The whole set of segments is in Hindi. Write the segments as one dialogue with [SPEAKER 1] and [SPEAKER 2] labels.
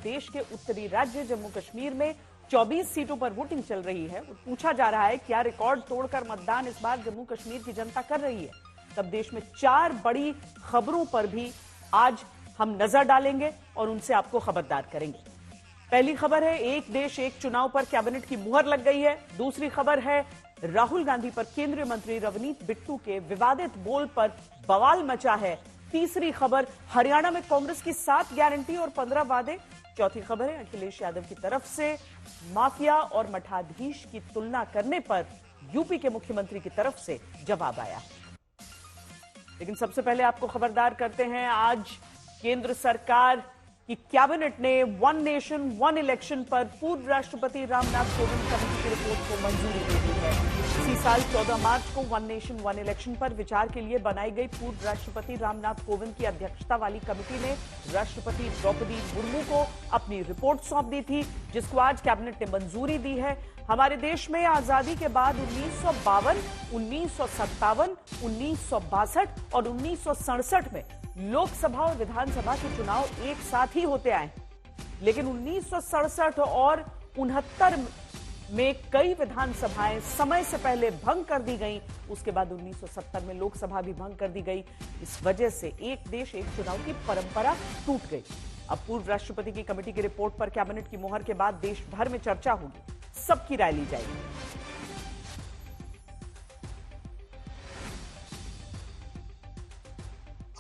[SPEAKER 1] देश के उत्तरी राज्य जम्मू कश्मीर में 24 सीटों पर वोटिंग चल रही है। पूछा जा रहा है क्या रिकॉर्ड तोड़कर मतदान इस बार जम्मू कश्मीर की जनता कर रही है। तब देश में 4 बड़ी खबरों पर भी आज हम नजर डालेंगे और उनसे आपको खबरदार करेंगे। पहली खबर है, एक देश एक चुनाव पर कैबिनेट की मुहर लग गई है। दूसरी खबर है, राहुल गांधी पर केंद्रीय मंत्री रवनीत बिट्टू के विवादित बोल पर बवाल मचा है। तीसरी खबर, हरियाणा में कांग्रेस की 7 गारंटी और 15 वादे। चौथी खबर है, अखिलेश यादव की तरफ से माफिया और मठाधीश की तुलना करने पर यूपी के मुख्यमंत्री की तरफ से जवाब आया। लेकिन सबसे पहले आपको खबरदार करते हैं, आज केंद्र सरकार की कैबिनेट ने वन नेशन वन इलेक्शन पर पूर्व राष्ट्रपति रामनाथ कोविंद कमेटी की रिपोर्ट को मंजूरी दे दी है। इसी साल 14 मार्च को वन नेशन वन इलेक्शन पर विचार के लिए बनाई गई पूर्व राष्ट्रपति रामनाथ कोविंद की अध्यक्षता वाली कमेटी ने राष्ट्रपति द्रौपदी मुर्मू को अपनी रिपोर्ट सौंप दी थी, जिसको आज कैबिनेट ने मंजूरी दी है। हमारे देश में आजादी के बाद 1952, 1957, 1962 और 1967 में लोकसभा और विधानसभा के चुनाव एक साथ ही होते आए, लेकिन 1967 और 69 में कई विधानसभाएं समय से पहले भंग कर दी गईं। उसके बाद 1970 में लोकसभा भी भंग कर दी गई। इस वजह से एक देश एक चुनाव की परंपरा टूट गई। अब पूर्व राष्ट्रपति की कमेटी की रिपोर्ट पर कैबिनेट की मुहर के बाद देश भर में चर्चा होगी, सबकी राय ली जाएगी।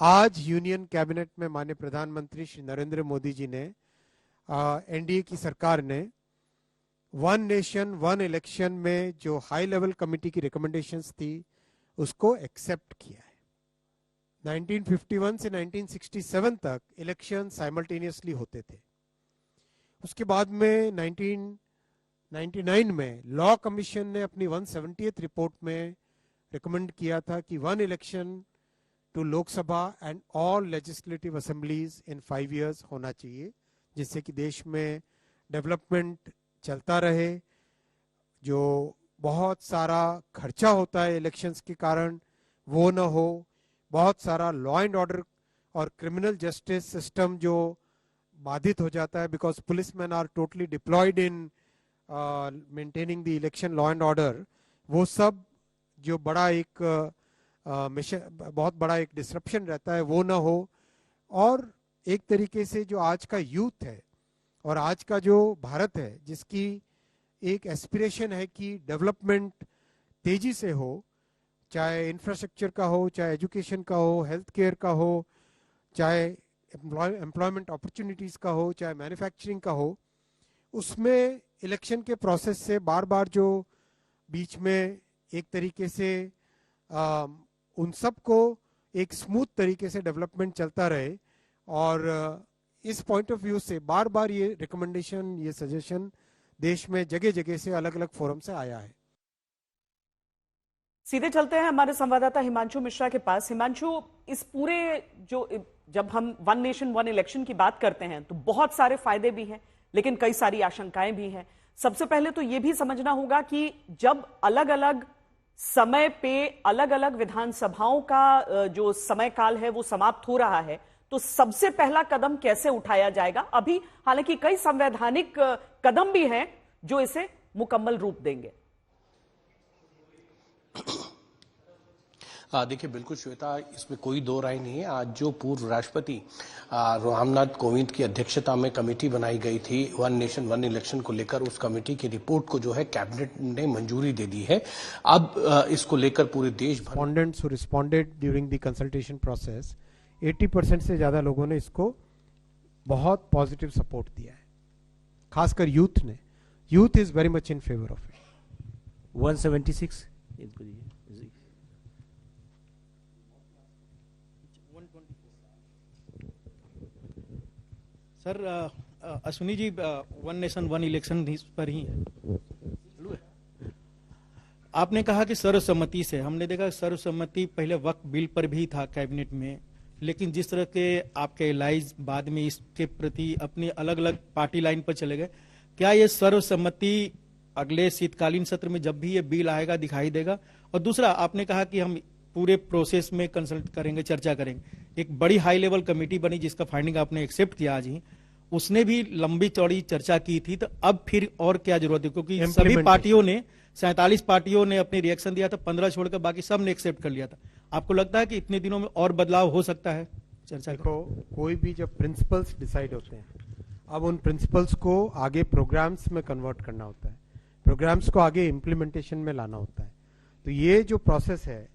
[SPEAKER 2] आज यूनियन कैबिनेट में माननीय प्रधानमंत्री श्री नरेंद्र मोदी जी ने एनडीए की सरकार ने वन नेशन वन इलेक्शन में जो हाई लेवल कमेटी की रिकमेंडेशंस थी उसको एक्सेप्ट किया है। 1951 से 1967 तक इलेक्शन साइमल्टेनियसली होते थे। उसके बाद में 1999 में लॉ कमीशन ने अपनी 170th रिपोर्ट में रिकमेंड किया था कि one election to Lok Sabha and all legislative assemblies in 5 years होना चाहिए, जिससे कि देश में डेवलपमेंट चलता रहे। जो बहुत सारा खर्चा होता है इलेक्शंस के कारण वो ना हो। बहुत सारा लॉ एंड ऑर्डर और क्रिमिनल जस्टिस सिस्टम जो बाधित हो जाता है, because policeman are totally deployed in maintaining the election law and order, वो सब जो बड़ा एक बहुत बड़ा एक डिसरप्शन रहता है वो ना हो। और एक तरीके से जो आज का यूथ है और आज का जो भारत है, जिसकी एक एस्पिरेशन है कि डेवलपमेंट तेजी से हो, चाहे इंफ्रास्ट्रक्चर का हो, चाहे एजुकेशन का हो, हेल्थ केयर का हो, चाहे एम्प्लॉयमेंट अपॉर्चुनिटीज का हो, चाहे मैन्युफैक्चरिंग का हो, उसमें इलेक्शन के प्रोसेस से बार बार जो बीच में एक तरीके से उन सब को एक स्मूथ तरीके से डेवलपमेंट चलता रहे। और इस पॉइंट ऑफ व्यू से बार बार ये रिकमेंडेशन, ये सजेशन देश में जगह जगह से अलग अलग फोरम से आया है।
[SPEAKER 1] सीधे चलते हैं हमारे संवाददाता हिमांशु मिश्रा के पास। हिमांशु, इस पूरे जब हम वन नेशन वन इलेक्शन की बात करते हैं तो बहुत सारे फायदे भी हैं, लेकिन कई सारी आशंकाएं भी हैं। सबसे पहले तो यह भी समझना होगा कि जब अलग अलग समय पे अलग अलग विधानसभाओं का जो समय काल है वो समाप्त हो रहा है, तो सबसे पहला कदम कैसे उठाया जाएगा? अभी हालांकि कई संवैधानिक कदम भी हैं जो इसे मुकम्मल रूप देंगे।
[SPEAKER 3] देखिए, बिल्कुल श्वेता, इसमें कोई दो राय नहीं है। आज जो पूर्व राष्ट्रपति रामनाथ कोविंद की अध्यक्षता में कमेटी बनाई गई थी वन नेशन वन इलेक्शन को लेकर, उस कमेटी की रिपोर्ट को जो है कैबिनेट ने मंजूरी दे दी है। अब इसको लेकर पूरे देश भर
[SPEAKER 2] respondents who responded during the consultation process 80% से ज्यादा लोगों ने इसको बहुत पॉजिटिव सपोर्ट दिया है, खासकर यूथ ने। Youth is very much in favour of it.
[SPEAKER 4] 176
[SPEAKER 5] sir, Ashwini ji, one nation one election पर ही है। आपने कहा कि सर्वसम्मति से, हमने देखा सर्वसम्मति पहले वक्फ बिल पर भी था कैबिनेट में, लेकिन जिस तरह के आपके एलाइज बाद में इसके प्रति अपनी अलग अलग पार्टी लाइन पर चले गए, क्या ये सर्वसम्मति अगले शीतकालीन सत्र में जब भी ये बिल आएगा दिखाई देगा? और दूसरा, आपने कहा कि हम पूरे प्रोसेस में कंसल्ट करेंगे, चर्चा करेंगे। एक बड़ी हाई लेवल कमेटी बनी जिसका फाइंडिंग आपने एक्सेप्ट किया आज ही, उसने भी लंबी चौड़ी चर्चा की थी। तो अब फिर और क्या जरूरत है, क्योंकि सभी
[SPEAKER 2] Implementation।
[SPEAKER 5] पार्टियों ने 47 पार्टियों ने अपनी रिएक्शन दिया था, 15 छोड़कर बाकी सब ने एक्सेप्ट कर लिया था। आपको लगता है कि इतने दिनों में और बदलाव हो सकता है? चर्चा
[SPEAKER 2] देखो, कोई भी जब प्रिंसिपल्स डिसाइड होते हैं, अब उन प्रिंसिपल्स को आगे प्रोग्राम्स में कन्वर्ट करना होता है, प्रोग्राम्स को आगे इम्प्लीमेंटेशन में लाना होता है। तो ये जो प्रोसेस है,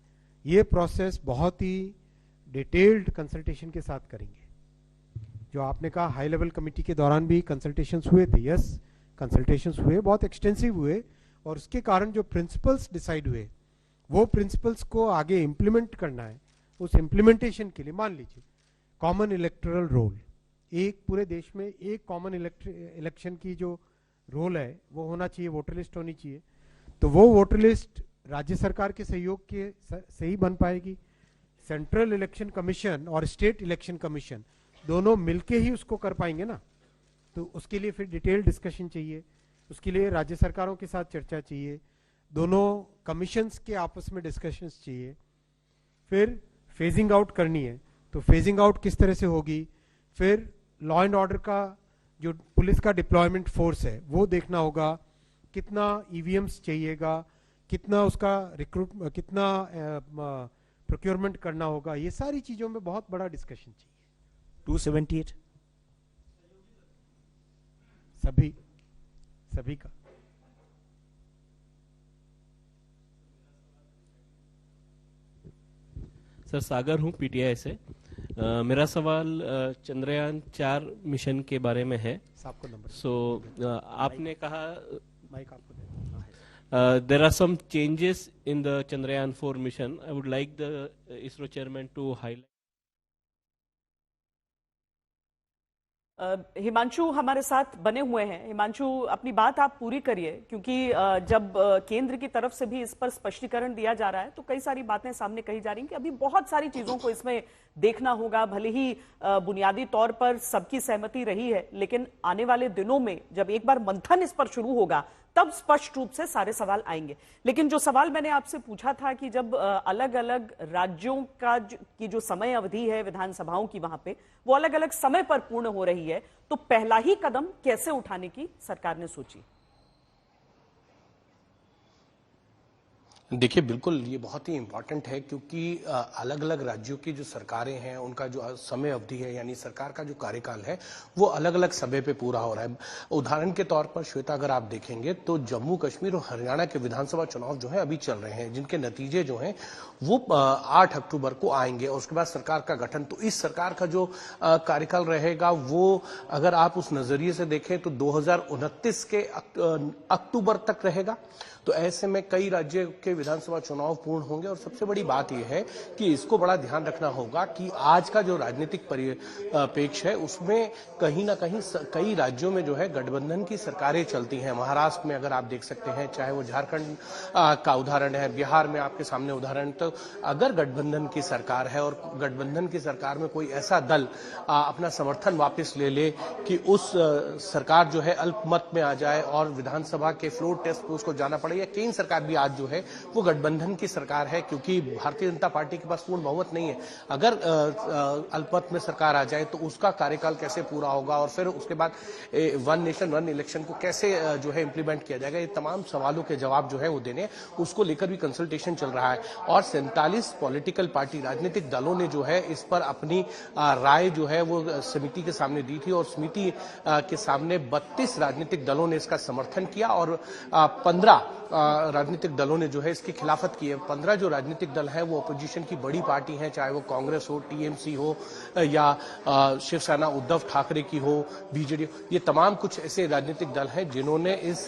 [SPEAKER 2] ये प्रोसेस बहुत ही डिटेल्ड कंसल्टेशन के साथ करेंगे। जो आपने कहा हाई लेवल कमेटी के दौरान भी कंसल्टेशंस हुए थे, यस कंसल्टेशंस हुए, बहुत एक्सटेंसिव हुए, और उसके कारण जो प्रिंसिपल्स डिसाइड हुए वो प्रिंसिपल्स को आगे इम्प्लीमेंट करना है। उस इम्प्लीमेंटेशन के लिए मान लीजिए कॉमन इलेक्टोरल रोल, एक पूरे देश में एक कॉमन इलेक्शन की जो रोल है वो होना चाहिए, वोटर लिस्ट होनी चाहिए। तो वो वोटर लिस्ट राज्य सरकार के सहयोग के से ही बन पाएगी। सेंट्रल इलेक्शन कमीशन और स्टेट इलेक्शन कमीशन दोनों मिलके ही उसको कर पाएंगे ना। तो उसके लिए फिर डिटेल डिस्कशन चाहिए, उसके लिए राज्य सरकारों के साथ चर्चा चाहिए, दोनों कमीशंस के आपस में डिस्कशंस चाहिए। फिर फेजिंग आउट करनी है, तो फेजिंग आउट किस तरह से होगी, फिर लॉ एंड ऑर्डर का जो पुलिस का डिप्लॉयमेंट फोर्स है वो देखना होगा, कितना ईवीएम्स चाहिएगा, कितना उसका कितना प्रोक्योरमेंट करना होगा, ये सारी चीजों में बहुत बड़ा डिस्कशन चाहिए।
[SPEAKER 4] 278
[SPEAKER 2] सभी का।
[SPEAKER 6] सर, सागर हूँ पीटीआई से। मेरा सवाल चंद्रयान 4 मिशन के बारे में है।
[SPEAKER 2] आपको नंबर
[SPEAKER 6] आपने कहा
[SPEAKER 2] माइक आपको
[SPEAKER 6] there are some changes in the Chandrayaan 4 mission. I would like the ISRO chairman to highlight.
[SPEAKER 1] Himanshu हमारे साथ बने हुए हैं। हिमांशु, अपनी बात आप पूरी करिए, क्योंकि जब केंद्र की तरफ से भी इस पर स्पष्टीकरण दिया जा रहा है तो कई सारी बातें सामने कही जा रही हैं कि अभी बहुत सारी चीजों को इसमें देखना होगा। भले ही बुनियादी तौर पर सबकी सहमति रही है, लेकिन आने वाले दिनों में जब एक बार मंथन इस पर शुरू होगा तब स्पष्ट रूप से सारे सवाल आएंगे। लेकिन जो सवाल मैंने आपसे पूछा था कि जब अलग अलग राज्यों की जो समय अवधि है विधानसभाओं की, वहां पे वो अलग अलग समय पर पूर्ण हो रही है, तो पहला ही कदम कैसे उठाने की सरकार ने सोची?
[SPEAKER 3] देखिए, बिल्कुल ये बहुत ही इंपॉर्टेंट है, क्योंकि अलग अलग राज्यों की जो सरकारें हैं उनका जो समय अवधि है, यानी सरकार का जो कार्यकाल है, वो अलग अलग समय पे पूरा हो रहा है। उदाहरण के तौर पर श्वेता, अगर आप देखेंगे तो जम्मू कश्मीर और हरियाणा के विधानसभा चुनाव जो है अभी चल रहे हैं, जिनके नतीजे जो हैं वो 8 अक्टूबर को आएंगे और उसके बाद सरकार का गठन। तो इस सरकार का जो कार्यकाल रहेगा वो अगर आप उस नजरिए से देखें तो 2029 के अक्टूबर तक रहेगा। तो ऐसे में कई राज्यों के विधानसभा चुनाव पूर्ण होंगे और सबसे बड़ी बात यह है कि इसको बड़ा ध्यान रखना होगा कि आज का जो राजनीतिक परिप्रेक्ष्य है उसमें कहीं ना कहीं कई राज्यों में जो है गठबंधन की सरकारें चलती हैं। महाराष्ट्र में अगर आप देख सकते हैं, चाहे वो झारखंड का उदाहरण है, बिहार में आपके सामने उदाहरण। तो अगर गठबंधन की सरकार है और गठबंधन की सरकार में कोई ऐसा दल अपना समर्थन वापस ले ले कि उस सरकार जो है अल्पमत में आ जाए और विधानसभा के फ्लोर टेस्ट पे उसको जाना पड़े, या केंद्र सरकार भी आज जो है वो गठबंधन की सरकार है, क्योंकि भारतीय जनता पार्टी के पास पूर्ण बहुमत नहीं है। अगर अल्पमत में सरकार आ जाए तो उसका कार्यकाल कैसे पूरा होगा और फिर उसके बाद वन नेशन वन इलेक्शन को कैसे जो है इंप्लीमेंट किया जाएगा, ये तमाम सवालों के जवाब जो है वो देने, उसको लेकर भी कंसल्टेशन चल रहा है। और 47 पॉलिटिकल पार्टी राजनीतिक दलों ने जो है इस पर अपनी राय जो है वो समिति के सामने दी थी और समिति के सामने 32 राजनीतिक दलों ने इसका समर्थन किया और 15 राजनीतिक दलों ने जो है इसकी खिलाफत की है। 15 जो राजनीतिक दल हैं वो अपोजिशन की बड़ी पार्टी हैं, चाहे वो कांग्रेस हो, टीएमसी हो या शिवसेना उद्धव ठाकरे की हो, बीजेडी, ये तमाम कुछ ऐसे राजनीतिक दल हैं जिन्होंने इस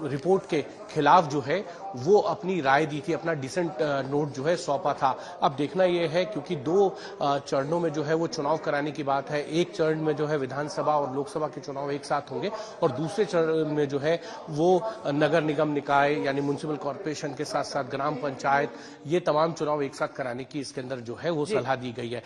[SPEAKER 3] रिपोर्ट के खिलाफ जो है वो अपनी राय दी थी, अपना डिसेंट नोट जो है सौंपा था। अब देखना यह है, क्योंकि 2 चरणों में जो है वो चुनाव कराने की बात है। एक चरण में जो है विधानसभा और लोकसभा के चुनाव एक साथ होंगे और दूसरे चरण में जो है वो नगर निगम निकाय यानी म्युनिसिपल कॉर्पोरेशन के साथ साथ ग्राम पंचायत, ये तमाम चुनाव एक साथ कराने की इसके अंदर जो है वो सलाह दी गई है।